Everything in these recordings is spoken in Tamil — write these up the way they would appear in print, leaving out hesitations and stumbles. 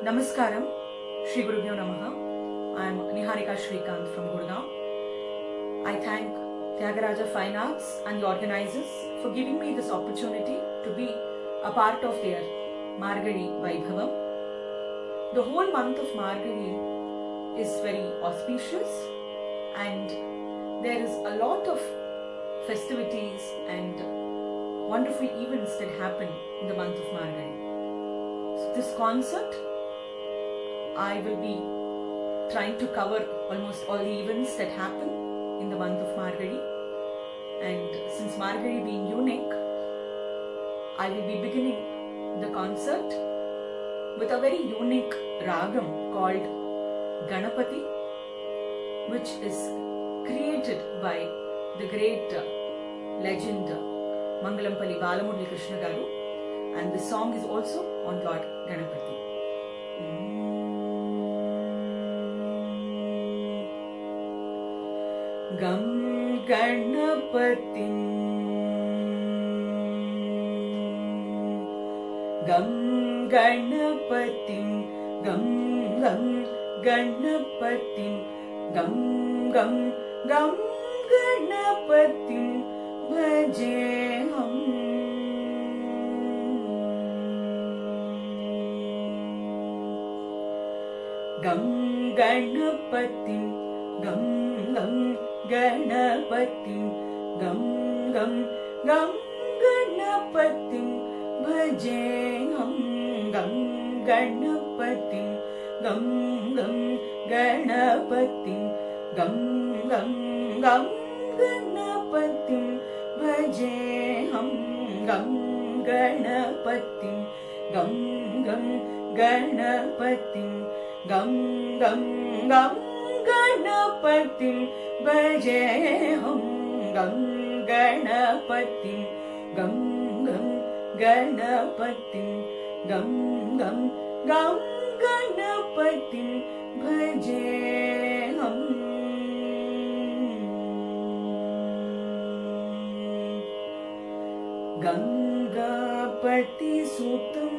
Namaskaram, Shri Gurubhyo Namaha. I am Niharika Shrikant from Gurgaon. I thank Tyagaraja Fine Arts and the organizers for giving me this opportunity to be a part of their Margazhi Vaibhavam. The whole month of Margazhi is very auspicious and there is a lot of festivities and wonderful events that happen in the month of Margazhi. So this concert, I will be trying to cover almost all the events that happen in the month of Margazhi. And since Margazhi being unique, I will be beginning the concert with a very unique ragam called Ganapati, which is created by the great legend Mangalampalli Balamurali Krishna Garu, and the song is also on Lord Ganapati. Gam Ganapatim Gam Ganapatim Gam Gam Ganapatim Gam Gam Gam Ganapatim Bhajeham Gam Ganapatim Gam Gam Ganapatim Gam Gam Gam Ganapatim Bhajeham Gam Ganapatim Gam Gam Ganapatim Gam Gam Gam Ganapatim Bhajeham Gam Ganapatim Gam Gam Ganapatim Gam Gam Gam Ganapatim Bhajeham Gam Ganapatim Gam Gam Ganapatim Gam Gam Gam Ganapatim Bhajeham Gangapati Sutam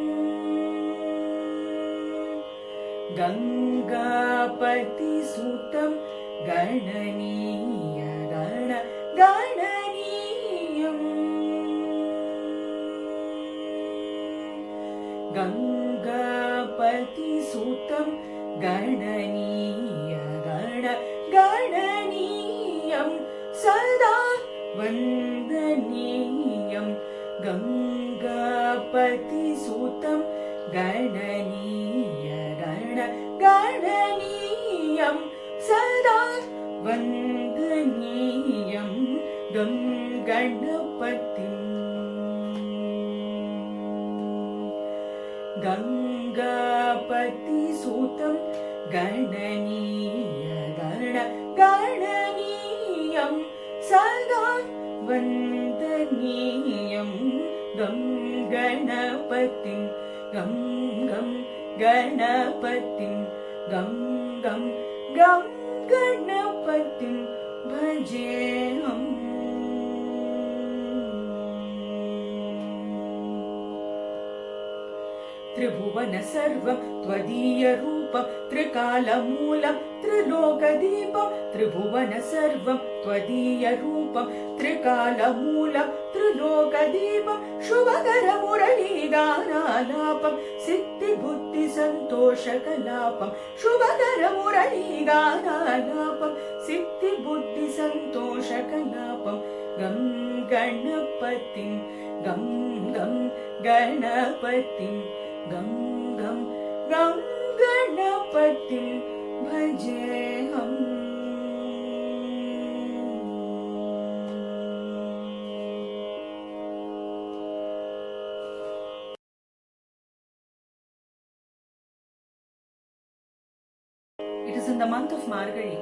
Gangapati Sutam Gananiya Gananiyam Gangapati Sutam Gananiya Gananiyam Sada Vandaniyam Gangapati Sutam Gananiya Gananiyam Sada Vandaniyam Gam Ganapatim Gangapati Sutam Gananiya Gananiyam Sada Vandaniyam Gam Ganapatim Gam Gam Ganapatim Gam Gam Gam Ganapatim Bhajeham Tribhuvana Sarvam Tvadiya Rupam Trikalamulam Trilokadipam Tribhuvana Sarvam Tvadiya Rupam Trikalamulam Trilokadipam Shubhakara Murali Ganalapam Siddhi Buddhi Santosha Kalapam Shubhakara Murali Ganalapam Siddhi Buddhi Santosha Kalapam Gam Ganapatim Gam Gam Ganapatim Gam Gam Gam Ganapatim Bhajeham It is in the month of Margazhi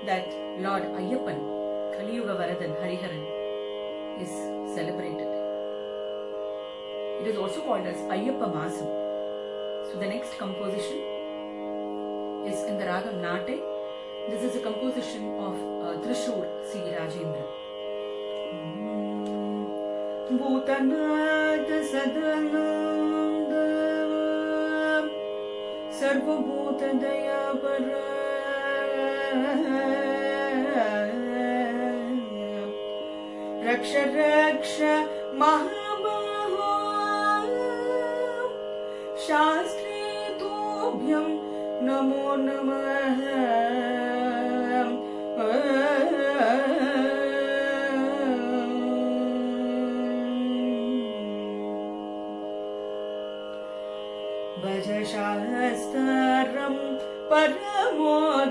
that Lord Ayyappan, Kaliyuga Varadan Hariharan, is celebrated. It is also called as Ayyappa Masam. So the next composition is in the Ragam Nate. This is a composition of Trishur C. Rajendra. Bhutanad Sadananda सर्वभूतदयापर रक्ष रक्ष महाबाहो शास्त्रे तुभ्यं नमो नमः। भज शास्त्रं परमोदरम्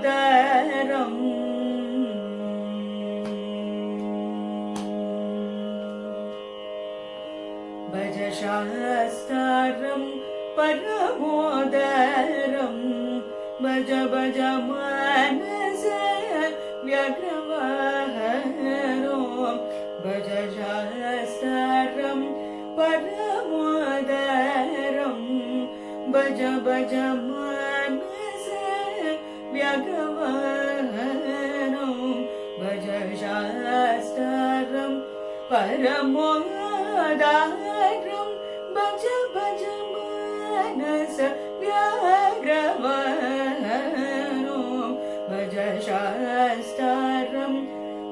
भज शास्त्रं परमोदरम् भज भज मानस व्यग्रवहरो भज शास्त्रं परमोदरम् भज भज मानस व्यग्रवहरो भज शास्त्रं परमोदरम् भज भज मानस व्यग्रवहरो भज शास्त्रं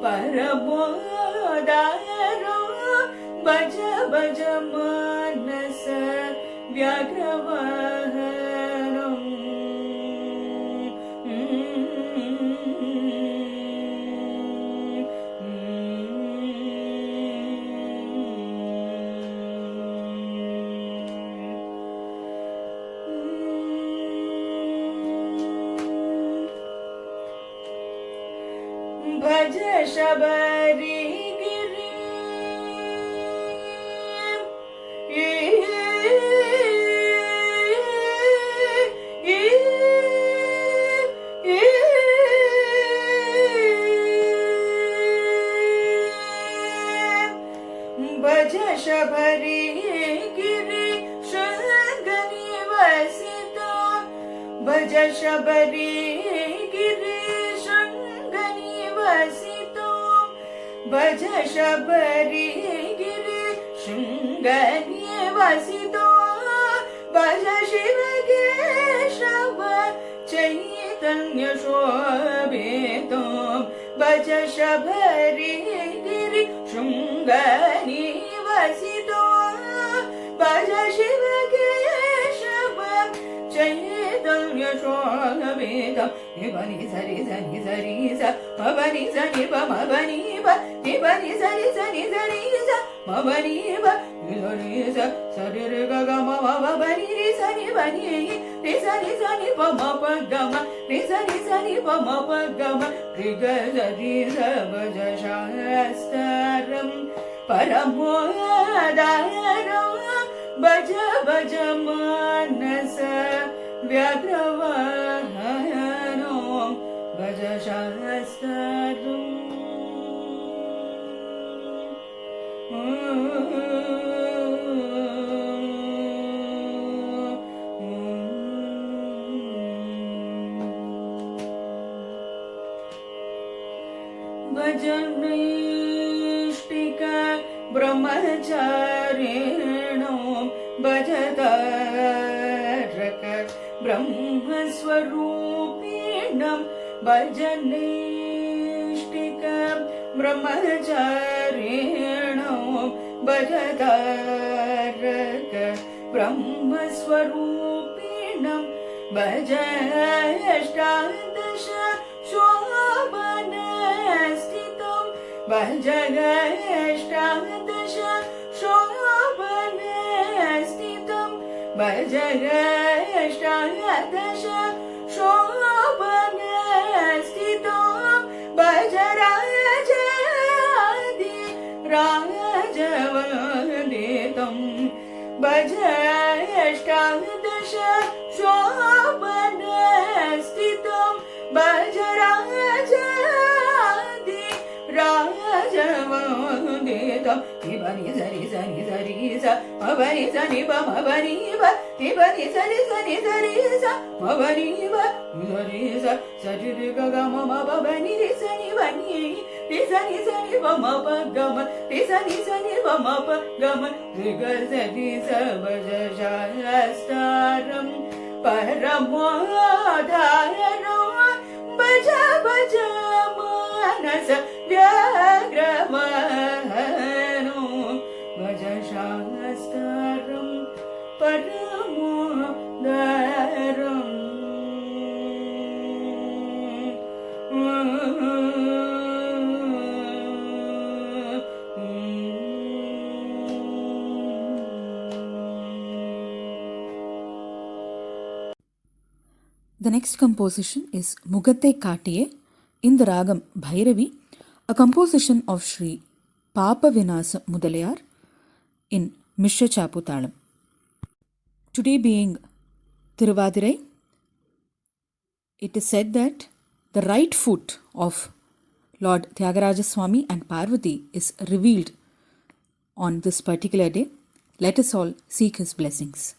परमोदरम् भज भज मानस व्यग्रवहरो। भज शबरीगिरि भज शबरीगिरि शृङ्गनिवसितो भज शबरीगिरि शृङ्गनिवसितो भज शबरीगिरि शृङ्गनिवसितो भज शिवकेशव चैतन्यशोभितो भज शबरीगिरि शृङ्गनिवसितो भज शिवकेशव चैतन्यशोभितो निबनि सरि सनि सरि स मबनि सनि प मबनि प निबनि सरि सनि सरि स मबनि प निसरि स सरि रे ग ग म म प बनि रि सनि बनि रि सनि सनि प म प ग म रि सनि सनि प म प ग म रि ग सरि स भज शास्त्रं परमोदरम् भज भज मानस व्यग्रवहरो भज शास्त्रं भज नैष्टिक ब्रह्मचारिणो भज तारक ब्रह्मस्वरूपिणं भज नैष्टिक ब्रह्मचारिणो भज तारक ब्रह्मस्वरूपिणं भज अष्टादश शोभनस्थितं भज अष्टादश शोभनस्थितं भज अष्टादश शोभनस्थितं भज राजादि राजवन्दितं भज अष्टादश शोभनस्थितं भज राजादि राजवन्दितं निबनि सरि सनि सरि स मबनि सनि प मबनि प निबनि सरि सनि सरि स मबनि प सरि स सरि रे ग ग म म प बनि रि सनि बनि रि सनि सनि प म प ग म रि सनि सनि प म प ग म रि ग सरि स भज शास्त्रं परमोदारो भज भज मानस व्याघ्रमनो भज शास्त्रं परमोदारम् The next composition is Mugatte Kaatiye in the Ragam Bhairavi, a composition of Sri Papa Vinasa Mudalayar in Mishra Chaputalam. Today being Tiruvadirai, it is said that the right foot of Lord Tyagaraja Swami and Parvati is revealed on this particular day. Let us all seek his blessings.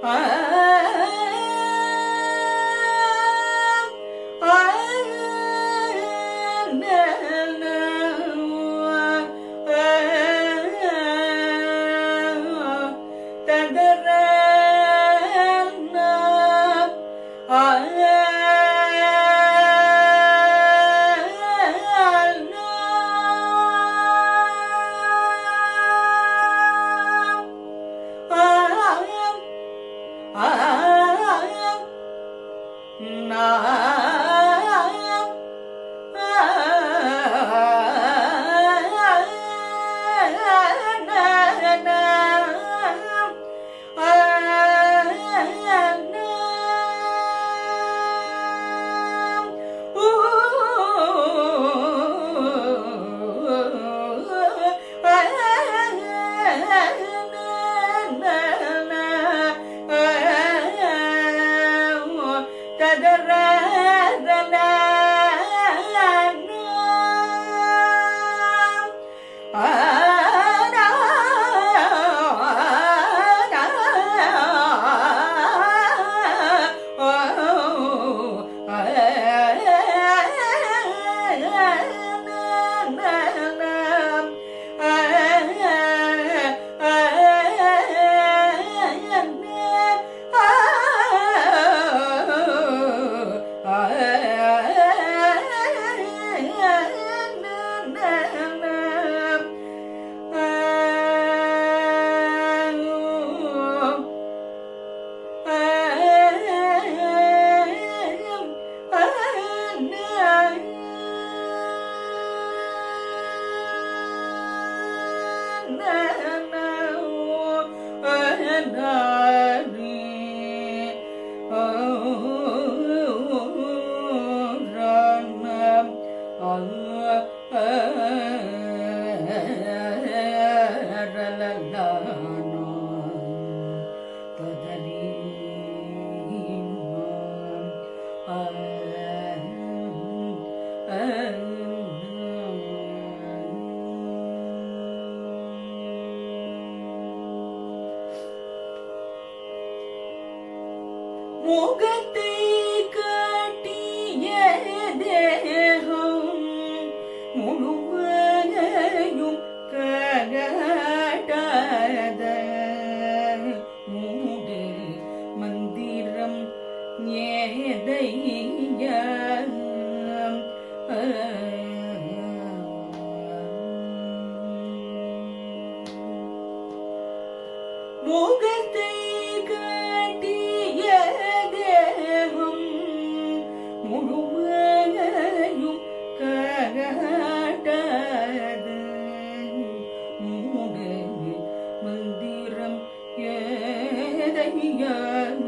Ah முகத்தை காட்டிய தேகம் முழுமையும் ககாட்டாத மூடு மந்திரம் ஏதையம் முகத்தை காட்டிய தேகம் முழுமையும் ககாட்டாது மூடு மந்திரம் ஏதையம்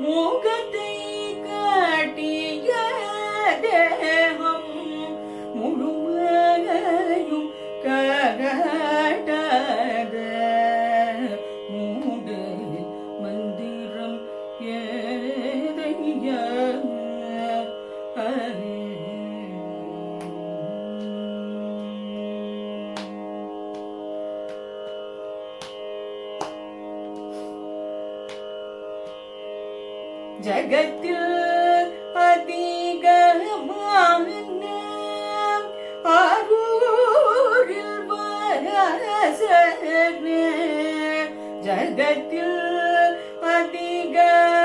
முகத்தை காட்டிய தேகம் முழுமையும் ககாட்டாத மூடு மந்திரம் ஏதையம் ஜகத்தில் அதிகமான ஆரூரில் வாசனே ஜகத்தில் அதிகமான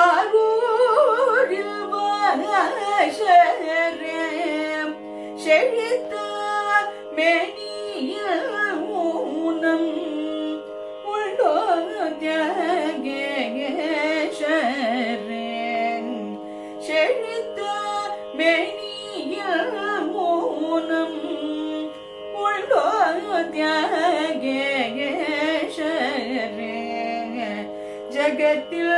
ஆரூரில் வாசனே செழித்த மேனியில் ஊனம் உள்ளோ செழித்த மேனியில் மூனம் உள்ளோ தியாகேஷரே ஜகத்தில்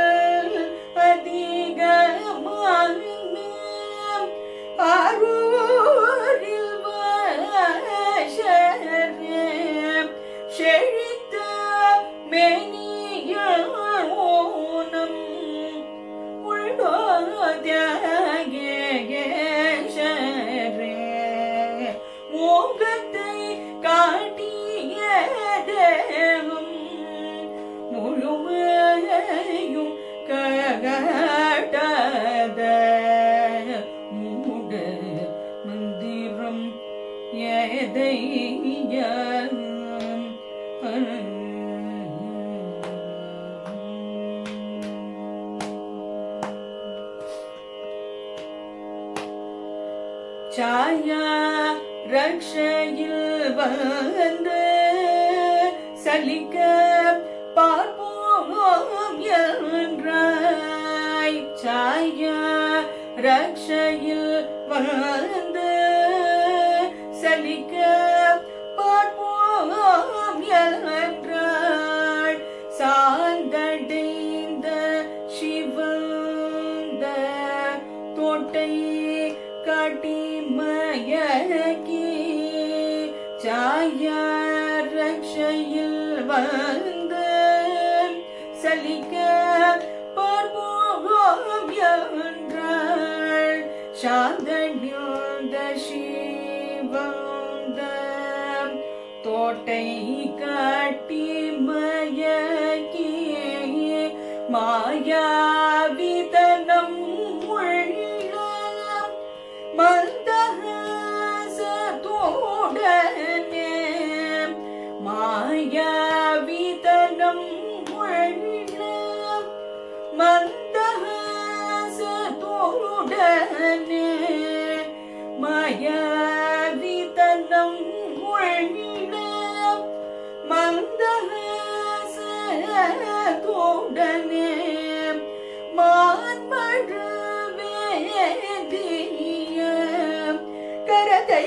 அதிகமான ஆரூரில் வாசனே செழித்த மேனியில் ஊனம் உள்ளோ தியாகேஷரே முகத்தை காட்டிய தேகம் முழுமையும் ககாட்டாத மூட மந்திரம் ஏதையம் சாயா ரக்ஷையில் வந்து சலிக்க பார்ப்போம் என்றாய் சாயா ரக்ஷையில் வந்து சலிக்க பார்ப்போம் என்றாள் சாந்தடைந்த சிவந்த தோட்டை காட்டி மயக்கி சாயா ரக்ஷையில் வந்து சலிக்க பார்ப்போம் என்றாள் சாந்தடைந்த சிவந்த தோட்டை காட்டி மயக்கி மாயாவிதனம் மந்தஹசதோடனே மாயாவிதனம் மந்தஹசதோடனே மாயாவிதனம் மந்தஹசதோடனே மான்மழு வேதிய கரதை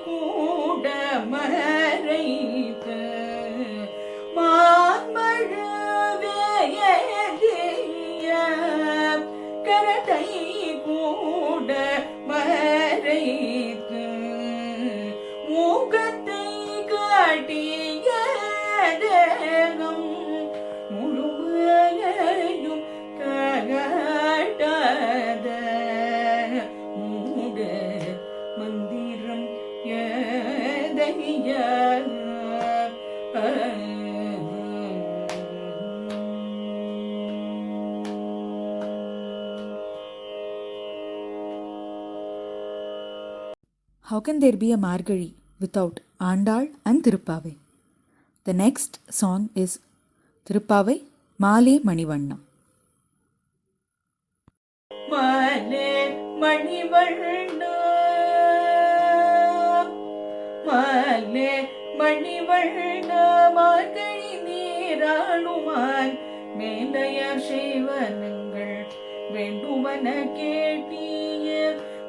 கூட மறைத்து மான்மழு வேதிய கரதை கூட மறைத்து முகத்தை காட்டிய தேகம் முழுமையை How can there be a Margazhi without Andal and Tirupavai? The next song is Tirupavai Male Manivanna. Male Manivanna, Male Manivanna, Margazhi நீராடுவான் மேலையார் செய்வனங்கள் வேண்டுவன கேட்டிய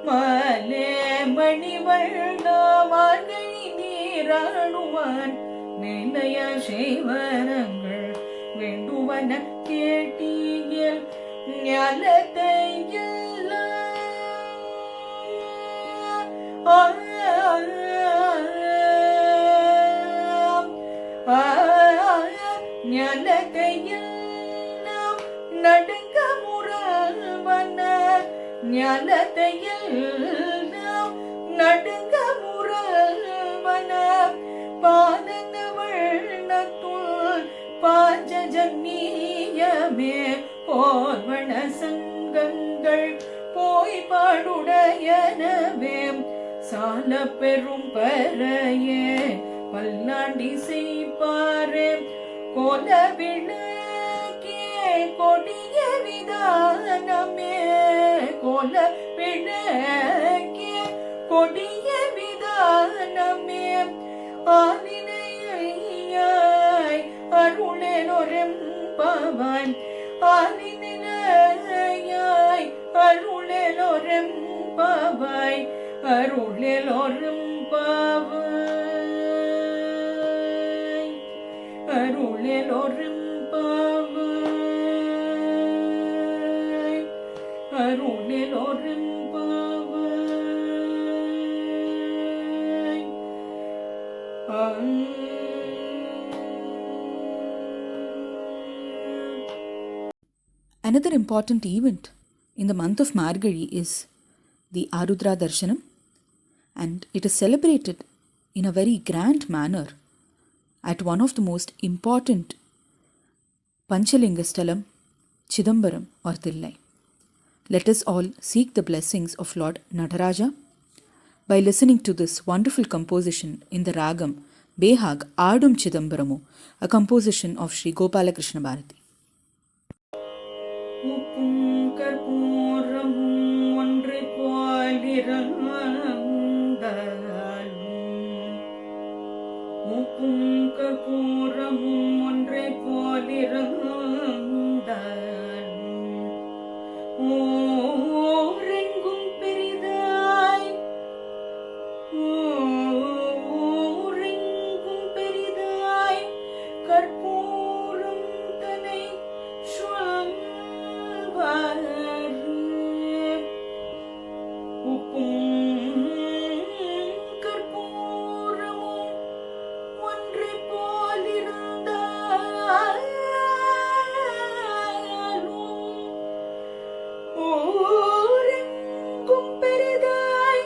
மாலே மணிவண்ணா மார்கழி நீராடுவான் மேலையார் செய்வனங்கள் வேண்டுவன கேட்டியல் ஞானத்தையெல்லாம் நடுங்க முறவன ஞானத்தையெல்லாம் நடுங்க முறவன பாதன வண்ணத்துள் பாஞ்சஜன்னியமே போர்வண சங்கங்கள் போய் பாடுடையனவே சால பெரும் பறையே பல்லாண்டி செய்பாரே கோல விளக்கே கொடிய விதானமே கோல விளக்கே கொடிய விதானமே ஆலினையாய் அருளெலொரெம்பவான் ஆலினையாய் அருளெலொரெம்பவாய் அருளெலொரெம்பவாய் அருளெலொரெம்பவாய் அருளெலொரெம்பவாய் Another important event in the month of Margazhi is the Arudra Darshanam, and it is celebrated in a very grand manner at one of the most important Panchalinga Sthalam, Chidambaram or Thillai. Let us all seek the blessings of Lord Nataraja by listening to this wonderful composition in the Ragam Behag Adum Chidambaramu, a composition of Sri Gopalakrishna Bharati. உப்பும் கற்பூரமும் ஒன்று போலிருந்தாலும் உப்பும் கற்பூரமும் ஒன்றை போலிருந்தாலும் ஓரெங்கும் பெரிதாய் ஓரெங்கும் பெரிதாய் கற்பூரம் தன்னை உப்பும் கற்பூரமும் ஒன்றை போலிருந்தாலும் ஓரெங்கும் பெரிதாய்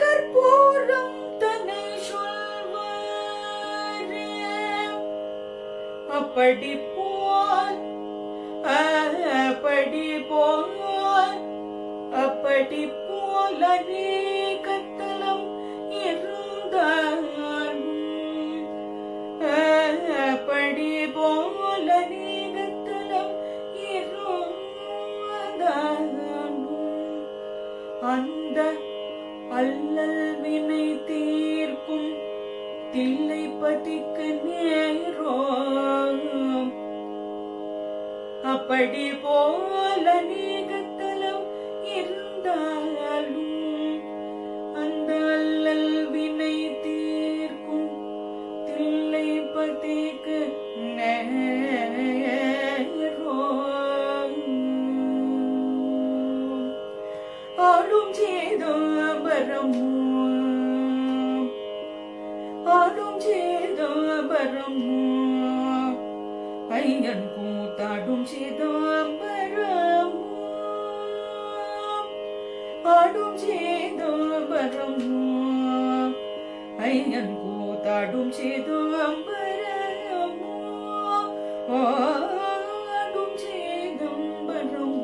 கற்பூரம் தன்னை சொல்வாரே அப்படி போல் அப்படி போல கத்தலம் இருந்தாலும் அப்படி போல கத்தலம் இருந்தாலும் அந்த அல்லல் வினை தீர்க்கும் தில்லை பதிக்கு நேரோம் அப்படி போல நீகத்தலம் இருந்தாலும் அந்த அல்லல் வினை தீர்க்கும் தில்லை பதிக்கு நேரோம் ஆடும் சேதாபரமோ ஆடும் சேதாபரமோ ஐயன் கூத்தாடும் சிதம்பரம் ஆடும் சிதம்பரம் ஐயன் கூத்தாடும் சிதம்பரமோ ஆடும் சிதம்பரம்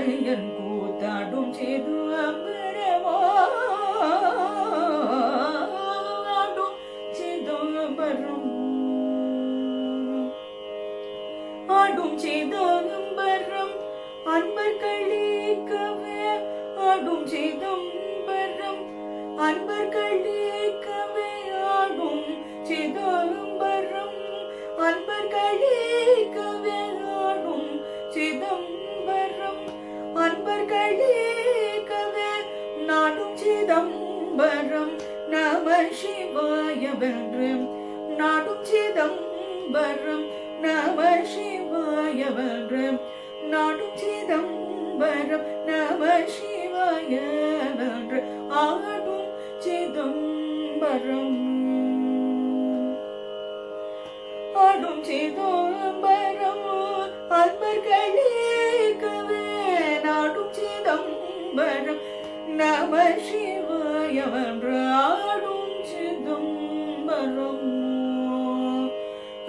ஐயன் கூத்தாடும் சிதம்பரமோ ஆடும் சிதம்பரம் ஆடும் சிதம்பரம் அன்பர் களிக்கவே ஆடும் சிதம்பரம் அன்பர் களிக்கவே ஆடும் சிதம்பரம் அன்பர் களிக்கவே ஆடும் சிதம்பரம் அன்பர் களிக்கவே நாடும் சிதம்பரம் நம சிவாய வென்று நாடும் சிதம்பரம் நம சிவாய வென்று நாடும் சிதம்பரம் நம சிவாய வென்று ஆடும் சிதம்பரம் ஆடும் சிதம்பரம் அன்பர் களிக்கவே நாடும் சிதம்பரம் நம சிவாய வென்று ஆடும் சிதம்பரம்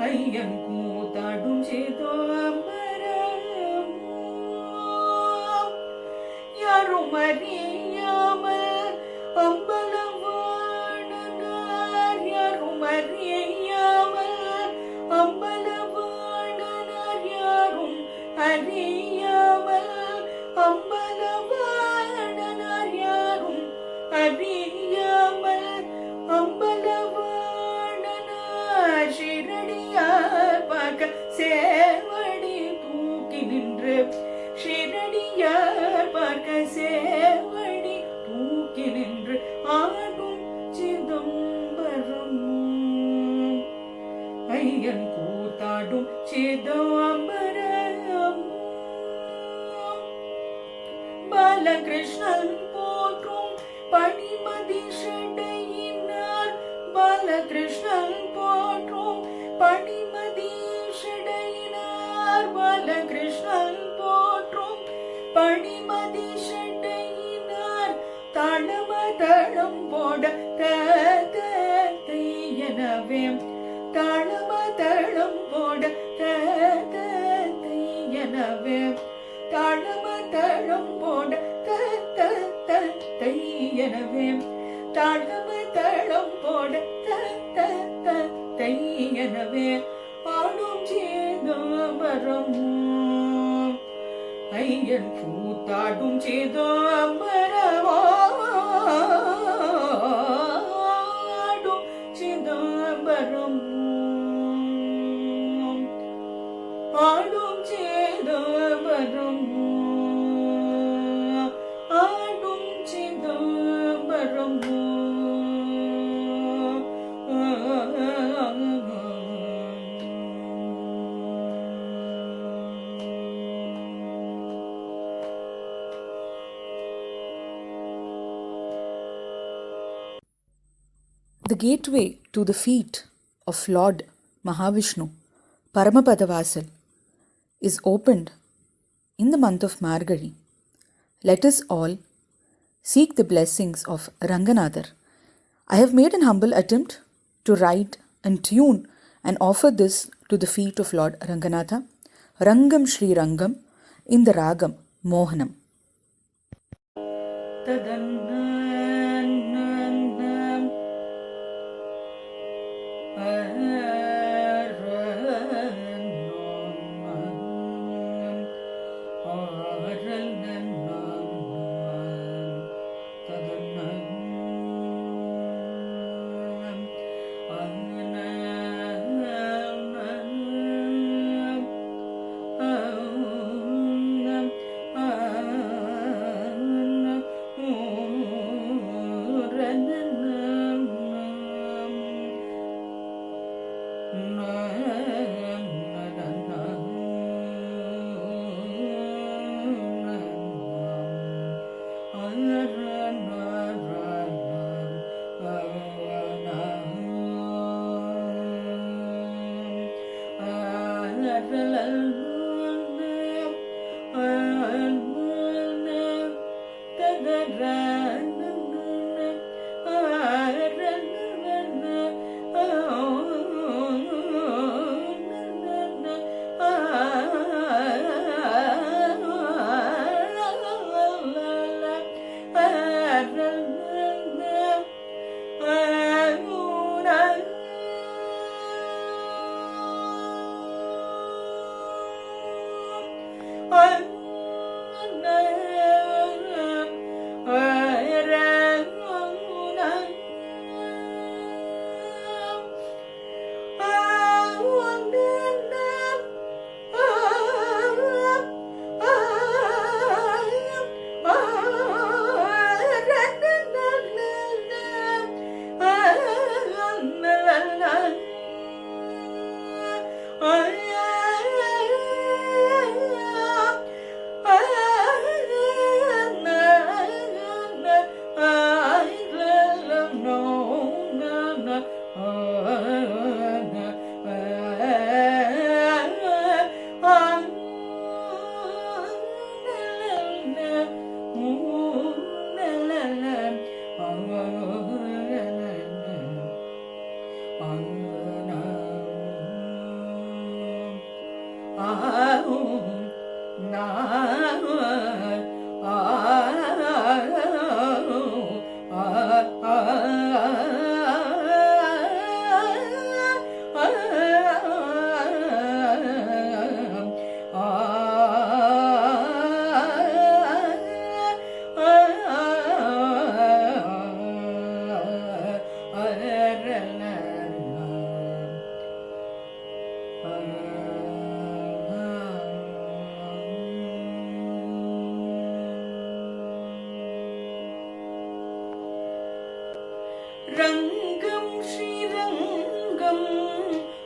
ஐயன் கூத்தாடும் சிதம்பரம் யாரும் அறியாமல் அம்பலவாணனார் யாரும் அறியாமல் அம்பலவாணனார் யாரும் அறியாமல் அம்பலவாணனார் யாரும் அறியாமல் அம்பலவாணனார் ஷிரடியார் பார்க்க சேவடி தூக்கி நின்று ஷிரடியார் பார்க்க சேவடி தூக்கி நின்று ஆடும் சிதம்பரம் ஐயன் கூத்தாடும் சிதம்பரம் பாலகிருஷ்ணன் போற்றும் பணிமதி ஷடையினார் பாலகிருஷ்ணன் போற்றும் பணிமதி ஷடையினார் பாலகிருஷ்ணன் போற்றும் பணிமதி ஷடையினார் தாளமதளம் போட தத்தையனவே தாளமதளம் போட தத்தையனவே தாளமதளம் போட தத்தையனவே தாளமதளம் போட தத்தையனவே ஆடும் சிதம்பரம் ஐயன் கூத்தாடும் சிதம்பரம் ஆடும் சிதம்பரம் ஆடும் சிதம்பரம் ஆடும் Chidambaram The gateway to the feet of Lord Mahavishnu, Paramapadavasal, is opened in the month of Margazhi. Let us all seek the blessings of Ranganadhar. I have made an humble attempt to write and tune and offer this to the feet of Lord Ranganatha, Rangam Shri Rangam, in the Ragam Mohanam. रङ्गं Srirangam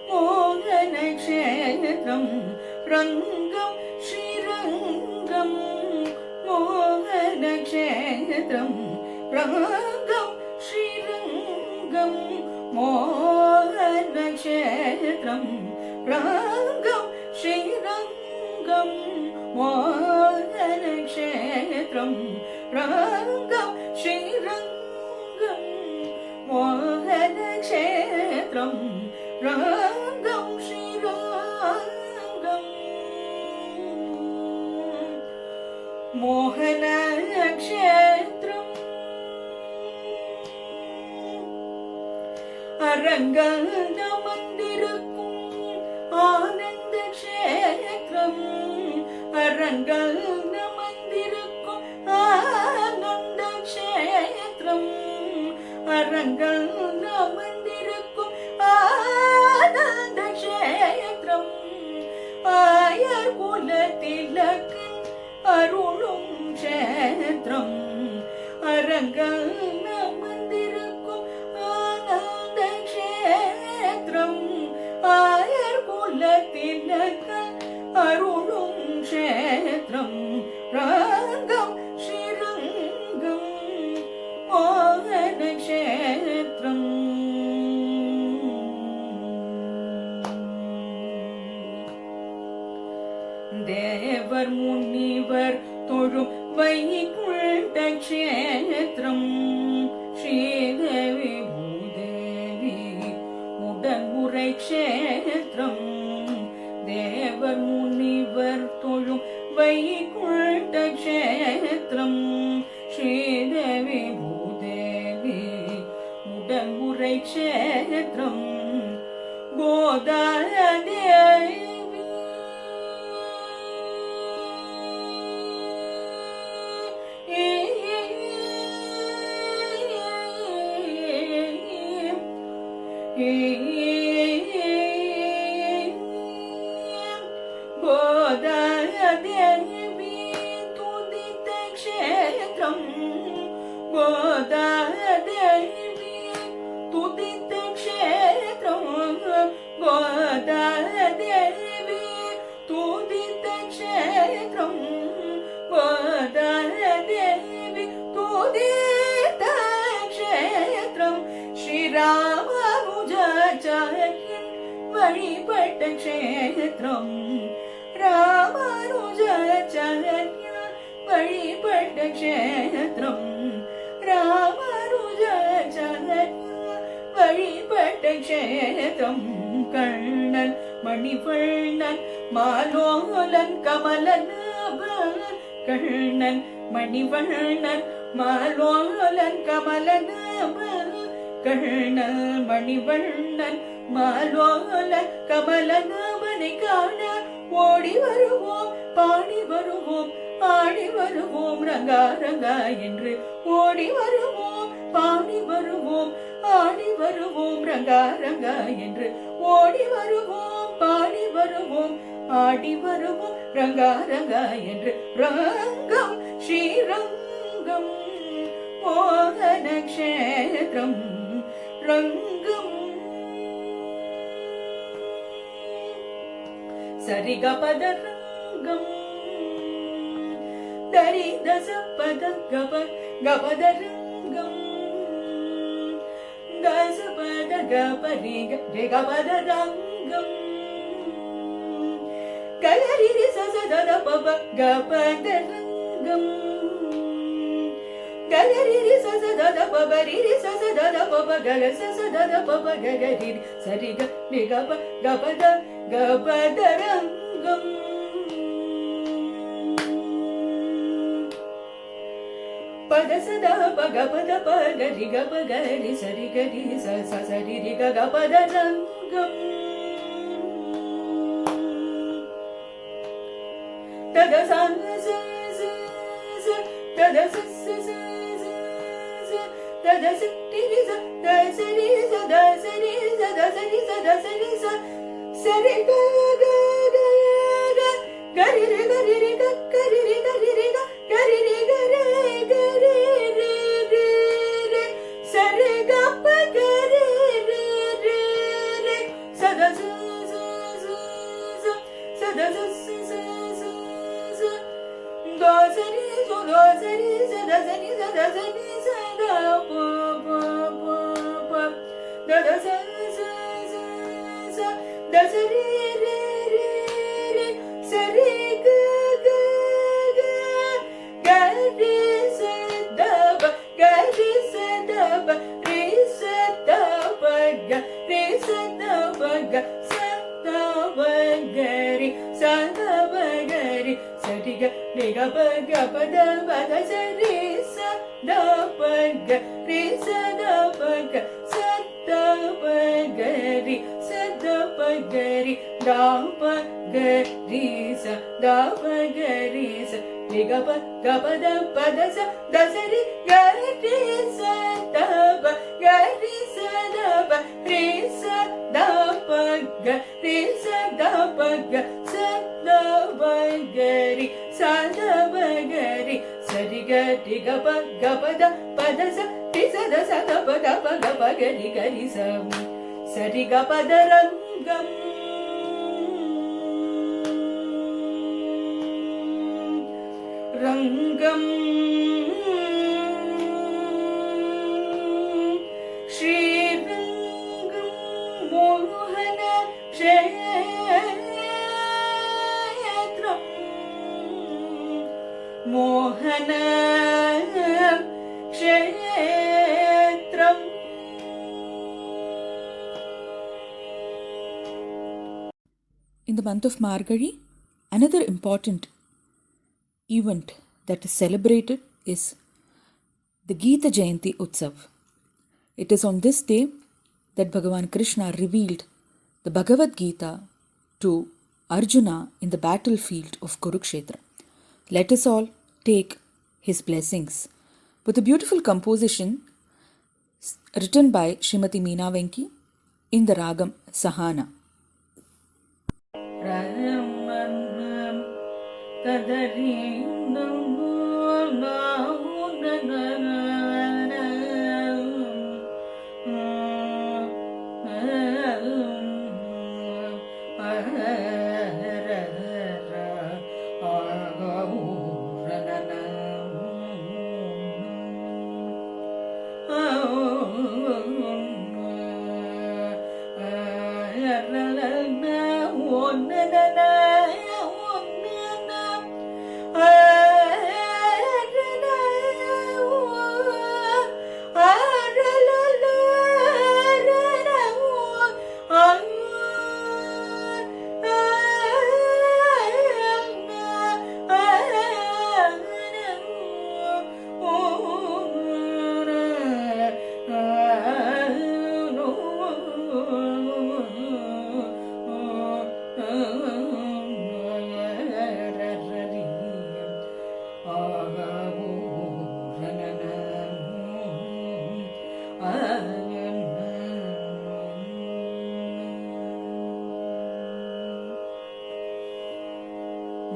मोहनक्षेत्रं रङ्गं Srirangam मोहनक्षेत्रं रङ्गं Srirangam मोहनक्षेत्रं रङ्गं Srirangam मोहनक्षेत्रं रङ्गं Srirangam मोहनक्षेत्रं रङ्गं Srirangam मोहनक्षेत्रम् அரங்கமந்திருக்கும் ஆனந்த க்ஷேத்ரம் அரங்கமந்திருக்கும் ஆனந்த க்ஷேத்ரம் அரங்கமந்திருக்கும் ஆனந்த க்ஷேத்ரம் ஆயர் குலத்திலக்கன் அருளும் க்ஷேத்ரம் அரங்கமந்திருக்கும் ஆனந்த க்ஷேத்ரம் ஆயர் குலத்திலக்கன் அருளும் க்ஷேத்ரம் ரங்கம் ஸ்ரீரங்கம் மோகன க்ஷேத்ரம் தேவர் முனிவர் தொழும் வைகுண்ட க்ஷேத்ரம் ஸ்ரீதேவி பூதேவி உடன்முறை க்ஷேத்ரம் தேவர் முனிவர் தொழும் வைகுண்ட க்ஷேத்ரம் ஸ்ரீதேவி பூதேவி உடன்முறை க்ஷேத்ரம் கோதாதேவி கோதாதேவி துதித்த க்ஷேத்ரம் கோதாதேவி துதித்த க்ஷேத்ரம் கோதாதேவி துதித்த க்ஷேத்ரம் கோதாதேவி துதித்த க்ஷேத்ரம் ஸ்ரீராமானுஜாச்சாரியன் வழிபட்ட க்ஷேத்ரம் ராமானுஜாச்சாரியன் வழிபட்ட க்ஷேத்ரம் ராமானுஜாச்சாரியன் வழிபட்ட க்ஷேத்ரம் கண்ணன் மணிவண்ணன் மாலோலன் கமலநாபன் கண்ணன் மணிவண்ணன் மாலோலன் கமலநாபன் கண்ணன் மணிவண்ணன் மாலோலன் கமலநாபனை காண ஓடி வருவோம் பாடி வருவோம் ஆடி வருவோம் ரங்கா ரங்கா என்று ஓடி வருவோம் பாடி வருவோம் ஆடி வருவோம் ரங்கா ரங்கா என்று ஓடி வருவோம் பாடி வருவோம் ஆடி வருவோம் ரங்கா ரங்கா என்று ரங்கம் ஸ்ரீரங்கம் மோகன க்ஷேத்ரம் ரங்கம் சரிகபத ரங்கம் தரிதச பத கப கபத ரங்கம் தச பத கபரி கபத ரங்கம் கலரி சசத பப கபத ரங்கம் கலரி சசத பபரி சசத பப கல சசத பப ககரி சரிக நிகப கபத கபத ரங்கம் பத சத பகபத பகரி கபகரி சரி கரி சரி ரி கபத ரங்கம் தத ச தத ச தத சிரி ச தசரி ச தசரி ச தசரி ச தசரி ச சரி க க க க கரி ரி கரி ரி க கரி ரி கரி ரி க கரி ரி க ரி க ரி ரி ரி ரி சரி க ப ga pa ga pa da pa da sa re sa da pa ga re sa da pa ga sa da pa ga re sa da pa ga re da pa ga re sa da pa ga re sa re ga pa da sa re ga re sa da pa ga re sa da pa re sa da pa ga re sa da pa ga sa da pa ga re sa da pa ga re sa re ga pa da sa re sa da pa ga pa ga re sa re ga pa da rangam रंगम Srirangam Mohan क्षेत्रम Mohan क्षेत्रम. In the month of Margazhi, another important event that is celebrated is the Gita Jayanti Utsav. It is on this day that Bhagavan Krishna revealed the Bhagavad Gita to Arjuna in the battlefield of Kurukshetra. Let us all take his blessings with a beautiful composition written by Srimati Meena Venki in the Ragam Sahana. Tadari no no na na na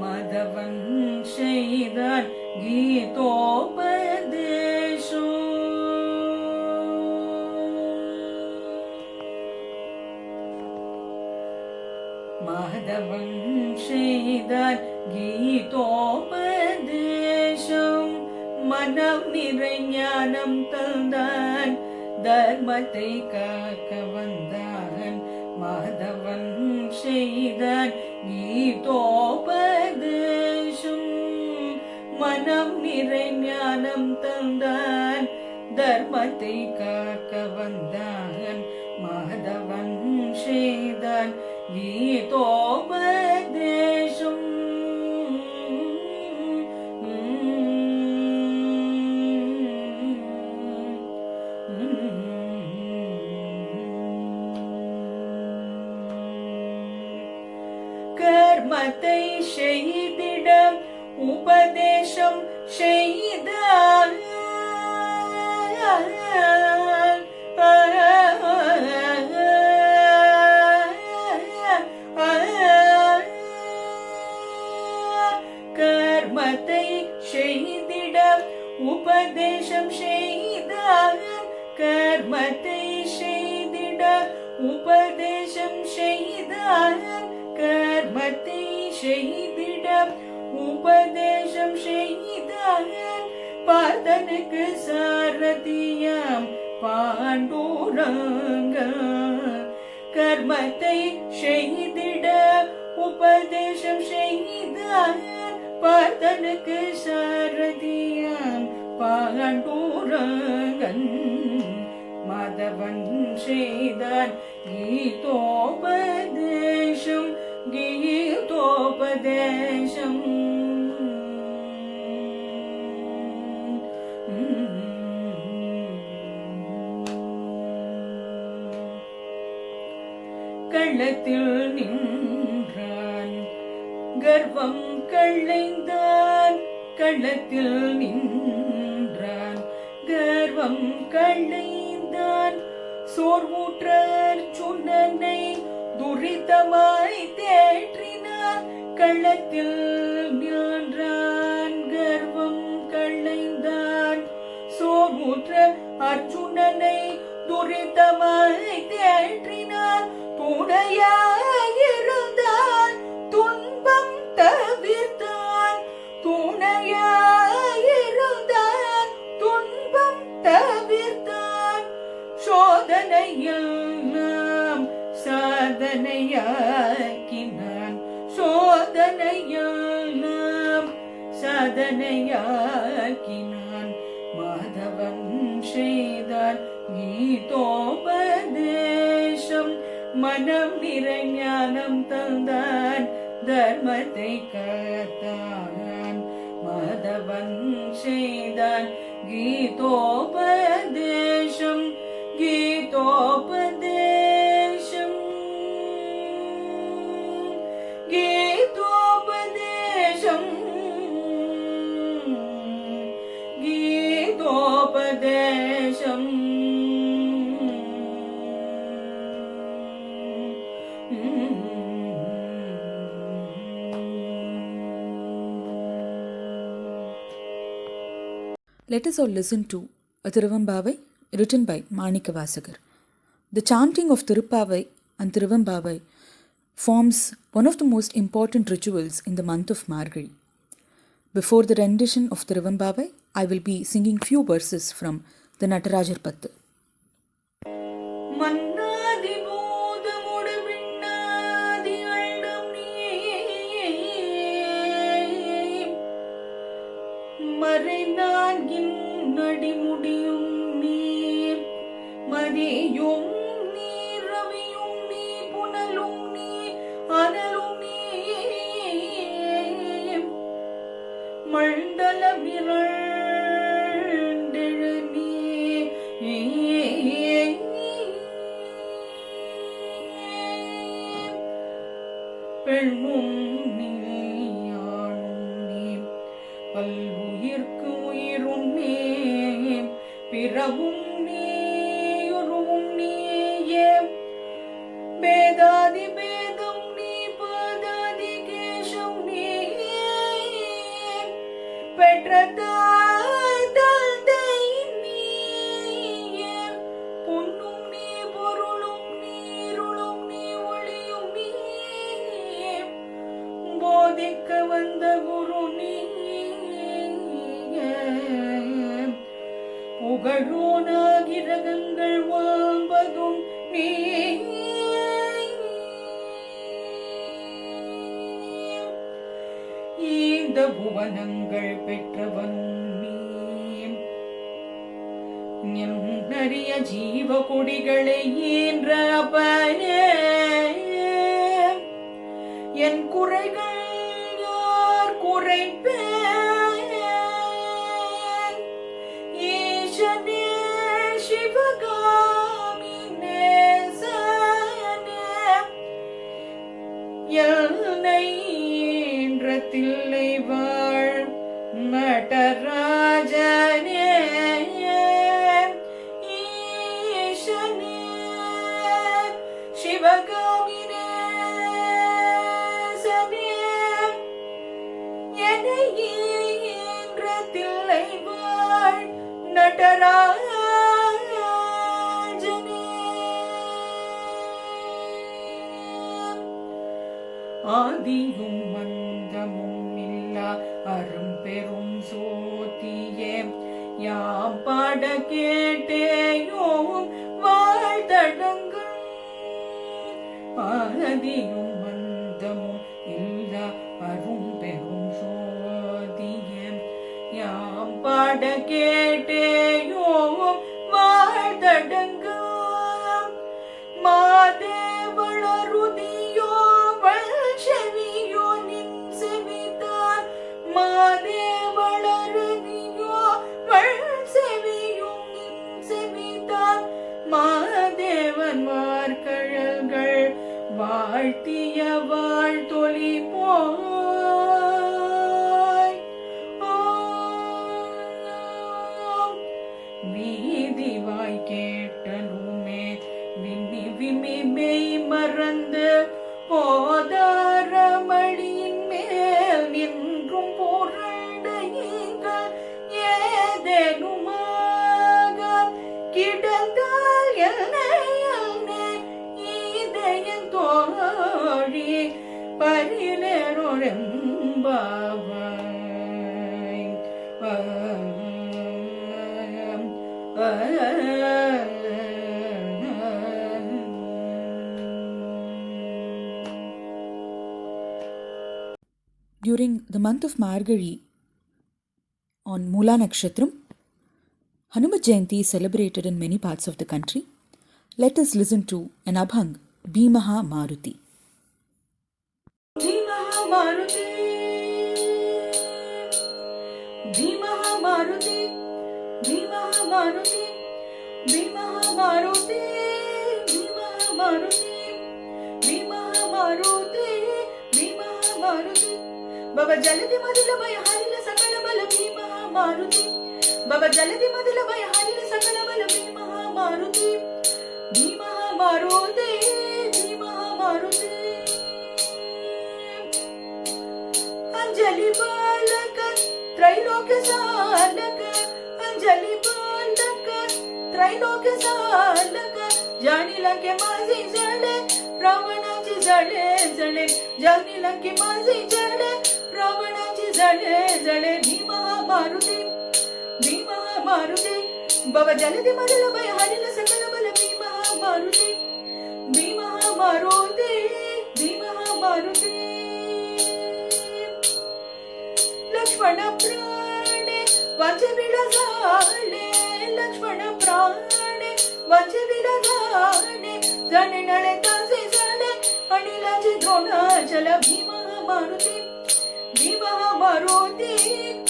Madhavan செய்தான் கீதோபதேசம் மாதவன் செய்தான் கீதோபதேசம் மனம் நிறை ஞானம் தந்தான் தர்மத்தை காக்க வந்தான் மாதவன் செய்தான் கீதோபதேசம் மனம் நிறை ஞானம் தந்தான் தர்மத்தை காக்க வந்தான் மாதவன் செய்தான் கீதோபதேசம் கர்மத்தை செய்திட உபதேசம் செய்தான் கர்மத்தை செய்திட உபதேசம் செய்தான் கர்மத்தை செய்திட உபதேசம் செய்தான் கர்மத்தை செய்திட உபதேசம் செய்தான் பார்த்தனுக்கு சாரதியாம் பாண்டூரங்க கர்மத்தை செய்திட உபதேசம் செய்தான் பார்த்தனுக்கு சாரதியாம் பாண்டூரங்கன் மாதவன் செய்தான் கீதோபதேசம். கள்ளத்தில் நின்றான் கர்வம் களைந்தான் கள்ளத்தில் நின்றான் கர்வம் களைந்தான் சோர்வுற்ற அர்ச்சுனனை துரிதமாய் தேற்றினான் கள்ளத்தில் நின்றான் கர்வம் களைந்தான் சோர்வுற்ற அர்ச்சுனனை துரிதமாய் தேற்றினான் துணையாயிருந்தான் துன்பம் தவிர்த்தான் துணையாயிருந்தான் துன்பம் தவிர்த்தான் சோதனையில் நாம் சாதனையாக்கினான் சோதனையில் நாம் சாதனையாக்கினான் மாதவன் செய்தான் கீதோபதேசம் மனம் நிறை ஞானம் தந்தான் தர்மத்தை காத்தான் மாதவன் செய்தான் கீதோபதேசம் கீதோபதேசம் கீதோபதேசம் கீதோபதேசம் Let us all listen to a Tiruvambavai written by Manikavasagar. The chanting of Tirupavai and Tiruvambavai forms one of the most important rituals in the month of Margazhi. Before the rendition of Tiruvambavai, I will be singing few verses from the Natarajar Pattu. நடிமுடியும் நீர் மதியும் நீர் ரவியும் நீ புனலும் நீ அனலும் நீ மண்டல விரண்டெழு நீ பெண்ணும் நீ ஆணும் நீ பல்வுயிர்க்கு உயிரும் நீ பிறவும் நீயுருவும் நீயே பேதாதி பேதம் நீ பாதாதி கேசம் நீயே பெற்ற தாய் தந்தை நீயே பொன்னும் நீ பொருளும் நீருளும் நீ ஒளியும் நீயே போதிக்க வந்த குரு நீ புகழோனாகிரகங்கள் வாம்பதும் நீ இந்த புவனங்கள் பெற்றவனும் நீ நிறைய ஜீவ கொடிகளை ஈன்ற அப்பனே என் குறைகள் யார் குறைப்பேன் ஈசனே சிவகாமி நேசனே எல்லை என்ற தில்லை வாழ் நடராஜனே ஈசனே சிவகாமி நேசனே என்னை என்ற தில்லை வாழ் நடராஜனே ஆதியும் மந்தமும் இல்லா அரும்பெரும் சோதியே யாம் பாட கேட்டேயோம் வாழ்த்தடங்கள் ஆதியும் மந்தமும் இல்லா அரும்பெரும் சோதியே யாம் பாட கேட்டேயோம் வாழ்த்தடங்கள் மாதேவளருதியோ வல்செவியோ நின் செவிதான் மாதேவளருதியோ வல்செவியும் நின் செவிதான் மாதேவன் வார்கழல்கள் வாழ்த்திய வாழ்த்தொலி போய் வீதி வாய் கேட்டலுமே விம்மி விம்மி மெய் மறந்து போதாரமளியின் மேல் நின்றும் புரண்ட நீங்கள் ஏதேனுமாக கிடந்தால் இதயன் தோழி பரிலேரோரெம்பாவாய் During the month of Margazhi, on Mula Nakshatram, Hanumat Jayanti is celebrated in many parts of the country. Let us listen to an Abhang, Bhimaha Maruti. Bhimaha Maruti, Bhimaha Maruti, Bhimaha Maruti, Bhimaha Maruti, Bhimaha Maruti, Bhimaha Maruti, Bhimaha Maruti. Baba Jaladi Madila by Harila Sakalabala Bhimaha Maruti. Baba Jaladi Madila by Harila Sakalabala Bhimaha Maruti. Bhimaha Maruti, Bhimaha Maruti. Anjali Balaka, Trailoka Salaka, Anjali Balaka, Trailoka Salaka, Jani Lanke Mazi Zale, Ravanaji Zale Zale, Jani Lanke Mazi Zale, Ravanaji Zale Zale, Bhimaha Maruti, Bhimaha Maruti, Baba Jaladi Madala by Harila Sakalabala Bhimaha Maruti, Bhimaha Maruti, Bhimaha Maruti. Lakshmana Prane, Vajavila Zale, Lakshmana Prane, Vajavila Zale, Zane Nale Tase Zale, Anilaji Drona Jala Bhimaha Maruti, Bhimaha Maruti,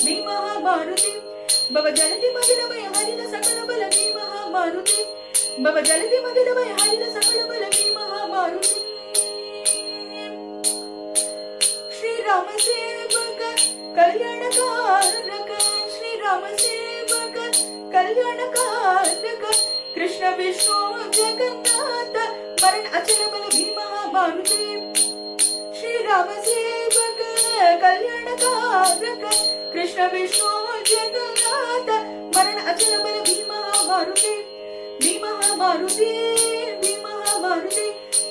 Bhimaha Maruti. Baba Jaladi Madila by Harila Sakalabala Bhimaha Maruti, Baba Jaladi Madila by Harila Sakalabala Bhimaha Maruti. Shri Rama Sevaka Kalyanakaraka, Shri Rama Sevaka Kalyanakaraka, Krishna Vishnu Jagannatha Maran Achalabala Bhimaha Maruti. Shri Rama Sevaka Kalyanakaraka, Krishna Vishnu Jagannatha Maran Achalabala Bhimaha Maruti, Bhimaha Maruti, Bhimaha Maruti.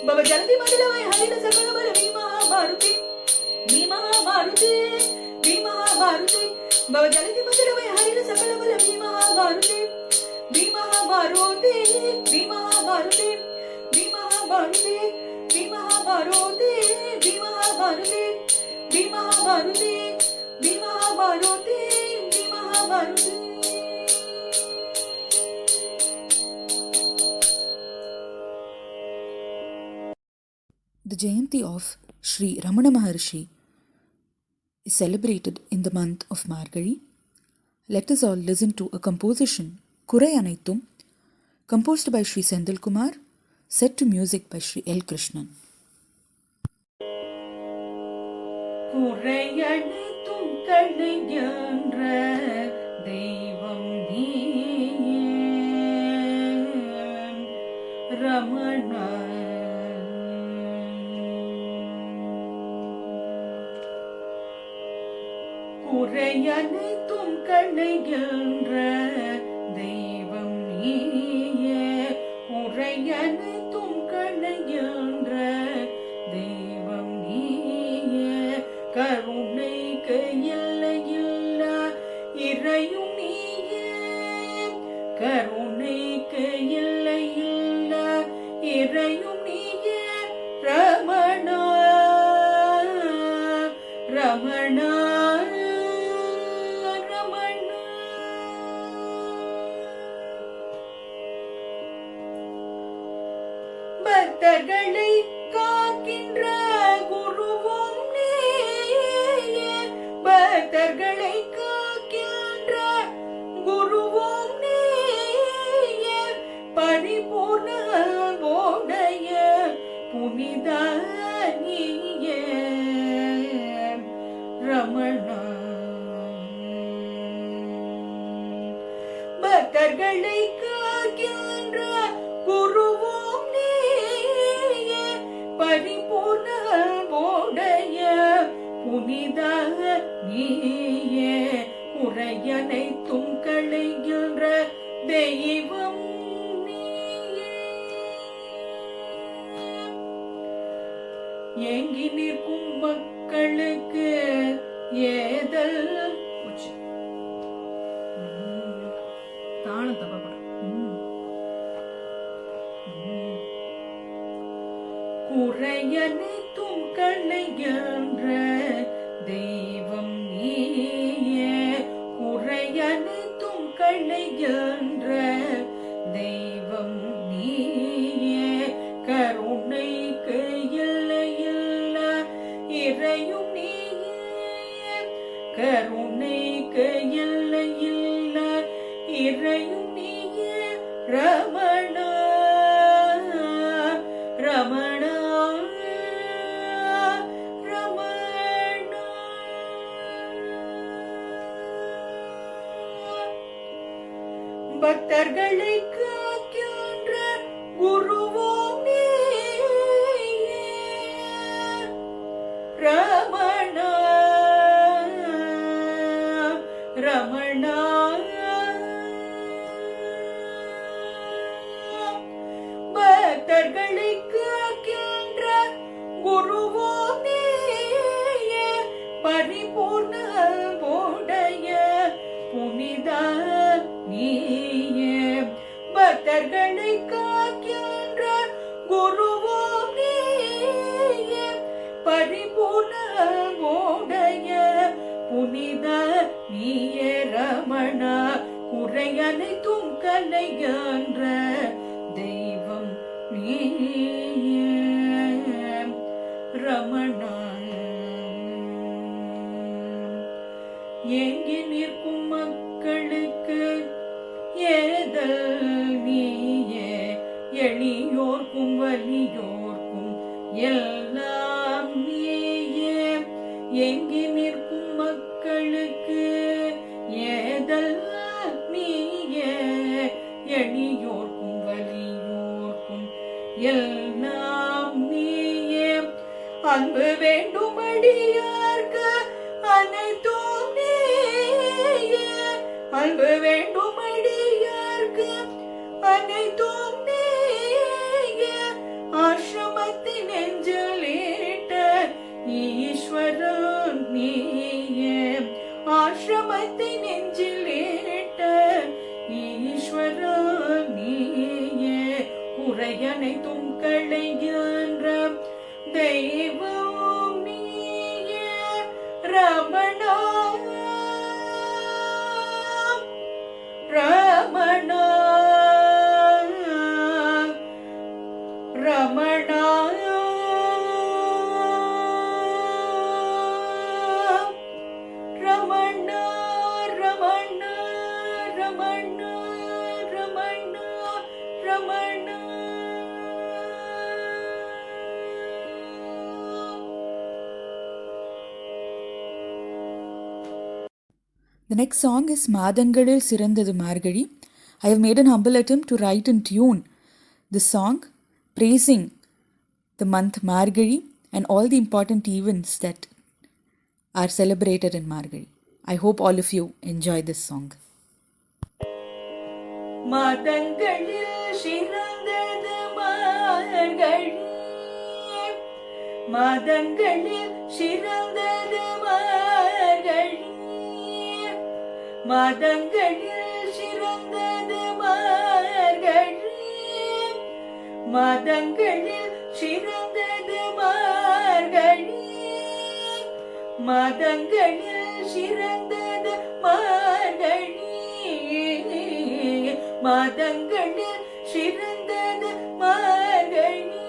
Baba Jaladi Madila by Harila Sakalabala Bhimaha Maruti, Bhimaha Maruti, Bhimaha Maruti. Baba Jaladi Madila by Harila Sakalabala Bhimaha Maruti, Bhimaha Maruti, Bhimaha Maruti, Bhimaha Maruti, Bhimaha Maruti, Bhimaha Maruti, Bhimaha Maruti, Bhimaha Maruti, Bhimaha Maruti. The Jayanti of Sri Ramana Maharshi is celebrated in the month of Margazhi. Let us all listen to a composition, Kurai Anaithum, composed by Sri Sendil Kumar, set to music by Sri L. Krishnan. Kurai Anaithum Kalaigyandra Devam Neeye Ramana. Kurai Anaithum Kalaigyandra Devam Neeye, Kurai Anaithum Kalaigyandra Devam Neeye, Karunaiku Illayilla Irayum Neeye, Karunaiku Illayilla Irayum Neeye, Ramana, Ramana. பக்தர்களை காக்கின்ற குருவும் நீயே, பக்தர்களை காக்கின்ற குருவும் நீயே, பரிபூர்ண போடைய புனித பக்தர்களை காக்கின்ற குருவும் நீயே, பரிபூர்ண அன்புடைய புனித நீயே, குறையனைத்தும் களைகின்ற தெய்வம் நீயே. ஏங்கி நிற்கும் மக்களுக்கு ஏதல் தாளம் தப்பப்படும். குறையனைத்தும் களைகின்ற தெய்வம் நீயே, குறையனைத்தும் களைகின்ற தெய்வம் நீயே, கருணைக்கு எல்லையில்லா இறையும் நீயே, கருணைக்கு எல்லையில்லா இறையும் நீயே, ரமணா ரமணா ரமணா. பக்தர்களை காக்கின்ற குருவும் நீயே, ரமணா ரமணா. பக்தர்களை காக்கின்ற குருவும் நீயே, பரிபூர்ண அன்புடைய புனித நீயே, பக்தர்களை காக்கின்ற குருவும் நீயே, பரிபூர்ண அன்புடைய புனித நீயே, ரமணா, குறையனைத்தும் களைகின்ற தெய்வம் நீயே, ரமணா. ஏங்கி நிற்கும் மக்களுக்கு ஏதல் நீயே, எளியோர்க்கும் வலியோர்க்கும் எல்லாம் நீயே, ஏங்கி நிற்கும் மக்களுக்கு ஏதல் நீயே, எளியோர்க்கும் வலியோர்க்கும் எல்லாம் நீயே, அன்பு வேண்டும் அடியார்க்கு அனைத்தும் நீயே, அன்பு வேண்டும் அடியார்க்கு அனைத்தும் நீயே, ஆசிரமத்தின் நெஞ்சிலிட்ட ஈஸ்வரன் நீயே, ஆசிரமத்தின் நெஞ்சிலிட்ட ஈஸ்வரன் நீயே, குறையனைத்தும் களைகின்ற தெய்வம் நீயே, Ramana Ramana Ramana. Ramana Ramana Ramana Ramana Ramana. The next song is Madangalil Sirandadu Margari. I have made an humble attempt to write in tune this song praising the month Margari and all the important events that are celebrated in Margari. I hope all of you enjoy this song. மதங்களில் சிறந்தது மார்கழி, மதங்களில் சிறந்தது மார்கழி, மதங்களில் சிறந்தது மார்கழி, மதங்களில் சிறந்தது மார்கழி, மதங்களில் சிறந்தது மார்கழி, மதங்களில் சிறந்தது மார்கழி,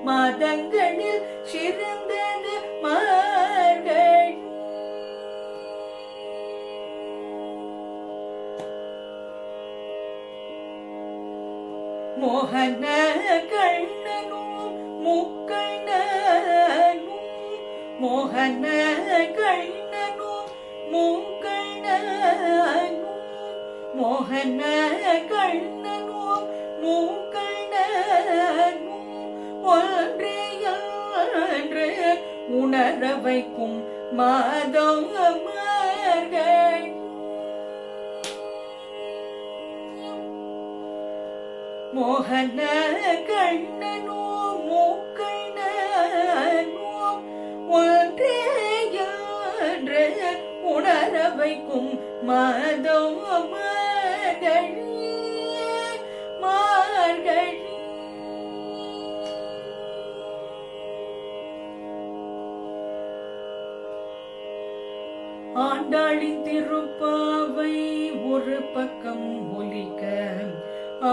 மதங்களில் சிறந்தது மார்கழி. மோகன கண்ணனும் முக்கண்ணனும், மோகன கண்ணனும் முக்கண்ணனும், மோகன கண்ணனோ மூக்கண்ணனும் ஒன்றையன்று உணர வைக்கும் மாதவர்கள் மோகன கண்ணனோ மூக்கண்ணனோ ஒன்றையன்று உணர வைக்கும் மாதவர்கள் மார்கள் ஆண்டாளின் திருப்பாவை ஒரு பக்கம் ஒலிக்க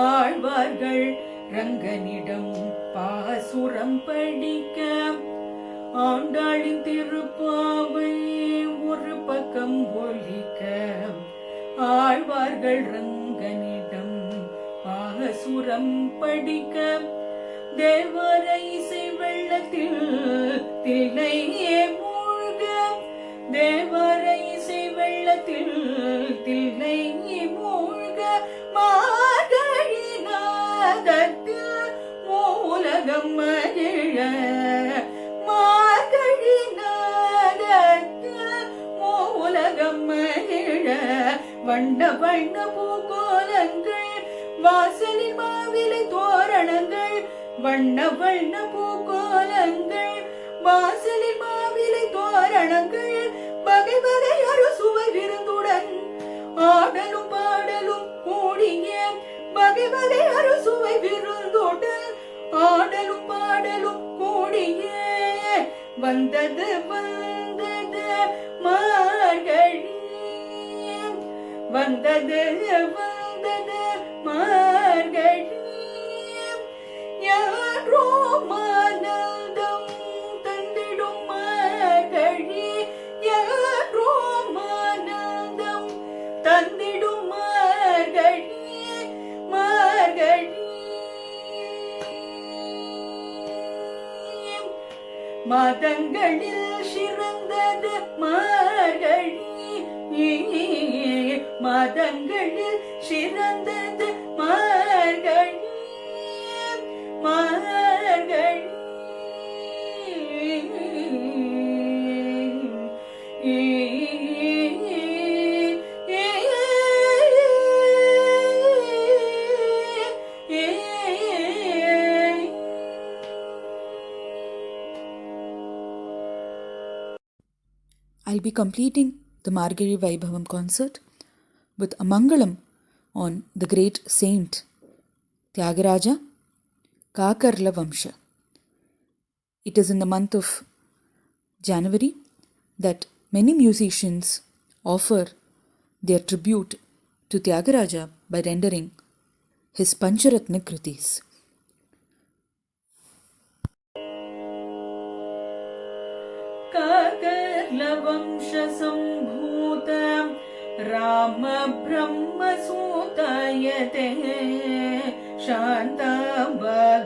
ஆழ்வார்கள் ரங்கனிடம் பாசுரம் படிக்க ஆண்டாளின் திருப்பாவை ஒரு பக்கம் ஒலிக்க ஆழ்வார்கள் ரங்கனிடம் பாசுரம் படிக்க தேவர இசை வெள்ளத்தில் தில்லையே மூழ்க தேவர இசை வெள்ளத்தில் தில்லை மூழ்க மார்கழி நாதத்தில் மூலகம் மகிழ மார்கழி நாதத்தில் மூலகம் மகிழ வண்ண வண்ண பூகோலங்கள் வாசலில் மாவிலை தோரணங்கள் வண்ண வண்ண பூகோலங்கள் வாசலில் மாவிலை தோரணங்கள் வகை வகை அறுசுவை விருந்துடன் ஆடலும் பாடலும் கூடிய வகை வகை அறுசுவை விருந்துடன் ஆடலும் பாடலும் கூடிய வந்தது வந்தது மார்கழி வந்தது வந்தது மார்கழி யாரோ மானந்தம் தந்திடும் மார்கழி யாரோ மானந்தம் தந்திடும் மார்கழி மார்கழி மாதங்களில் சிறந்தது மார்கழி மாதங்களில் சிறந்தது மார்கழி மார்கழி I'll be completing the Margari Vaibhavam concert with a Mangalam on the great saint Tyagaraja Kakarla Vamsha. It is in the month of January that many musicians offer their tribute to Tyagaraja by rendering his Pancharatna Kritis. काकर्लवंश सम्भूत Ram ब्रह्म सूतायते शान्ताम्ब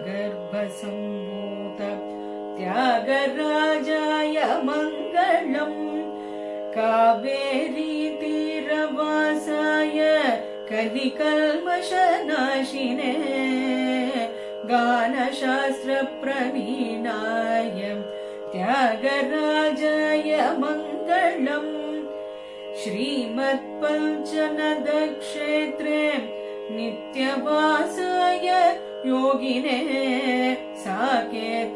गर्भ सम्भूत त्यागराजाय मङ्गलम् कावेरी तीरवासाय कलिकल्मषनाशिने गानशास्त्रप्रवीणाय त्यागराजाय मङ्गलम् श्रीमत्पञ्चनदक्षेत्रे नित्यवासाय योगिने साकेताधिपभक्ताय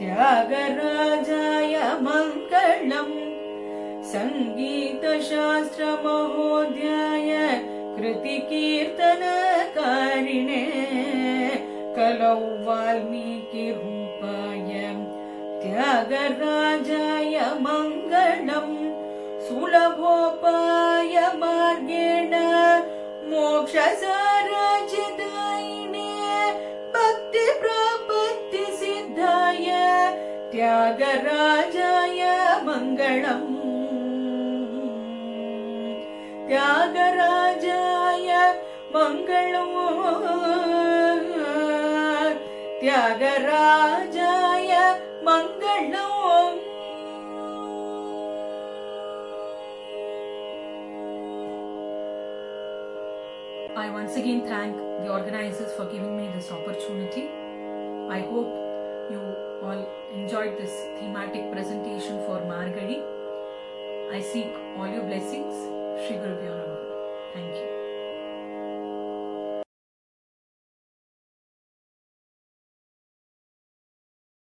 त्यागराजाय मङ्गलम् सङ्गीतशास्त्रमहोदयाय कृतिकीर्तनकारिणे कलौ वाल्मीकिरूपाय त्यागराजाय मङ्गलम् सुलभोपाय मार्गेण मोक्षसाराज्यदायिने भक्तिप्रपत्तिसिद्धाय त्यागराजाय मङ्गलम् त्यागराजाय मङ्गलम् त्यागराजाय मङ्गलम् I once again thank the organizers for giving me this opportunity. I hope you all enjoyed this thematic presentation for Margadi. I seek all your blessings. Shri Guru Namaha. Thank you.